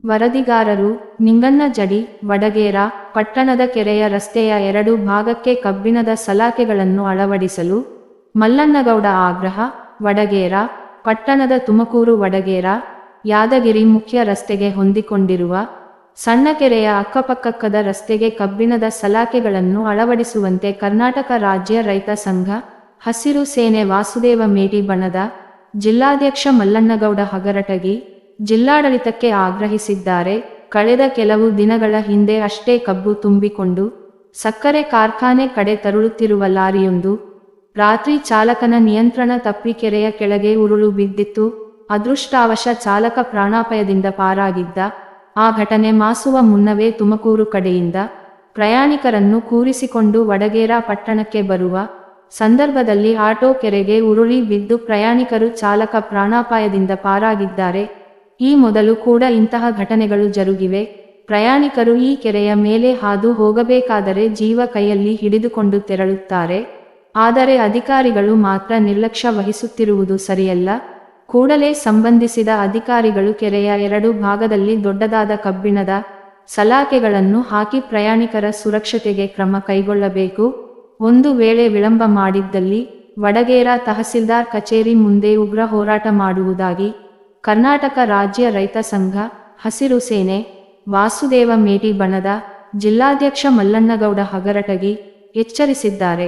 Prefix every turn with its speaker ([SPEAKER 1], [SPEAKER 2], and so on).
[SPEAKER 1] ವರದಿಗಾರರು ನಿಂಗಣ್ಣ ಜಡಿ, ವಡಗೇರ, ಪಟ್ಟಣದ ಕೆರೆಯ ರಸ್ತೆಯ 2 ಭಾಗಕ್ಕೆ ಕಬ್ಬಿಣದ ಸಲಾಕೆಗಳನ್ನು ಅಳವಡಿಸಲು ಮಲ್ಲನ್ನಗೌಡ ಆಗ್ರಹ. ವಡಗೇರ, ಪಟ್ಟಣದ ತುಮಕೂರು ವಡಗೇರ, ಯಾದಗಿರಿ ಮುಖ್ಯ ರಸ್ತೆಗೆ ಹೊಂದಿಕೊಂಡಿರುವ ಸಣ್ಣ ಕೆರೆಯ ಅಕ್ಕಪಕ್ಕದ ರಸ್ತೆಗೆ ಕಬ್ಬಿಣದ ಸಲಾಕೆಗಳನ್ನು ಅಳವಡಿಸುವಂತೆ ಕರ್ನಾಟಕ ರಾಜ್ಯ ರೈತ ಸಂಘ, ಹಸಿರು ಸೇನೆ ವಾಸುದೇವ ಮೇಟಿ ಬಣದ ಜಿಲ್ಲಾಧ್ಯಕ್ಷ ಮಲ್ಲನ್ನಗೌಡ ಹಗರಟಗಿ ಜಿಲ್ಲಾಡಳಿತಕ್ಕೆ ಆಗ್ರಹಿಸಿದ್ದಾರೆ. ಕಳೆದ ಕೆಲವು ದಿನಗಳ ಹಿಂದೆ ಅಷ್ಟೇ ಕಬ್ಬು ತುಂಬಿಕೊಂಡು ಸಕ್ಕರೆ ಕಾರ್ಖಾನೆ ಕಡೆ ತರುಳುತ್ತಿರುವ ಲಾರಿಯೊಂದು ರಾತ್ರಿ ಚಾಲಕನ ನಿಯಂತ್ರಣ ತಪ್ಪಿ ಕೆರೆಯ ಕೆಳಗೆ ಉರುಳು ಬಿದ್ದಿತ್ತು. ಅದೃಷ್ಟವಶ ಚಾಲಕ ಪ್ರಾಣಾಪಾಯದಿಂದ ಪಾರಾಗಿದ್ದ. ಆ ಘಟನೆ ಮಾಸುವ ಮುನ್ನವೇ ತುಮಕೂರು ಕಡೆಯಿಂದ ಪ್ರಯಾಣಿಕರನ್ನು ಕೂರಿಸಿಕೊಂಡು ವಡಗೇರ ಪಟ್ಟಣಕ್ಕೆ ಬರುವ ಸಂದರ್ಭದಲ್ಲಿ ಆಟೋ ಕೆರೆಗೆ ಉರುಳಿ ಬಿದ್ದು ಪ್ರಯಾಣಿಕರು ಚಾಲಕ ಪ್ರಾಣಾಪಾಯದಿಂದ ಪಾರಾಗಿದ್ದಾರೆ. ಈ ಮೊದಲು ಕೂಡ ಇಂತಹ ಘಟನೆಗಳು ಜರುಗಿವೆ. ಪ್ರಯಾಣಿಕರು ಈ ಕೆರೆಯ ಮೇಲೆ ಹಾದು ಹೋಗಬೇಕಾದರೆ ಜೀವ ಕೈಯಲ್ಲಿ ಹಿಡಿದುಕೊಂಡು ತೆರಳುತ್ತಾರೆ. ಆದರೆ ಅಧಿಕಾರಿಗಳು ಮಾತ್ರ ನಿರ್ಲಕ್ಷ್ಯ ವಹಿಸುತ್ತಿರುವುದು ಸರಿಯಲ್ಲ. ಕೂಡಲೇ ಸಂಬಂಧಿಸಿದ ಅಧಿಕಾರಿಗಳು ಕೆರೆಯ 2 ಭಾಗದಲ್ಲಿ ದೊಡ್ಡದಾದ ಕಬ್ಬಿಣದ ಸಲಾಕೆಗಳನ್ನು ಹಾಕಿ ಪ್ರಯಾಣಿಕರ ಸುರಕ್ಷತೆಗೆ ಕ್ರಮ ಕೈಗೊಳ್ಳಬೇಕು. ಒಂದು ವೇಳೆ ವಿಳಂಬ ಮಾಡಿದ್ದಲ್ಲಿ ವಡಗೇರ ತಹಸೀಲ್ದಾರ್ ಕಚೇರಿ ಮುಂದೆ ಉಗ್ರ ಹೋರಾಟ ಮಾಡುವುದಾಗಿ ಕರ್ನಾಟಕ ರಾಜ್ಯ ರೈತ ಸಂಘ, ಹಸಿರು ಸೇನೆ, ವಾಸುದೇವ ಮೇಟಿ ಬಣದ ಜಿಲ್ಲಾಧ್ಯಕ್ಷ ಮಲ್ಲನ್ನಗೌಡ ಹಗರಟಗಿ ಎಚ್ಚರಿಸಿದ್ದಾರೆ.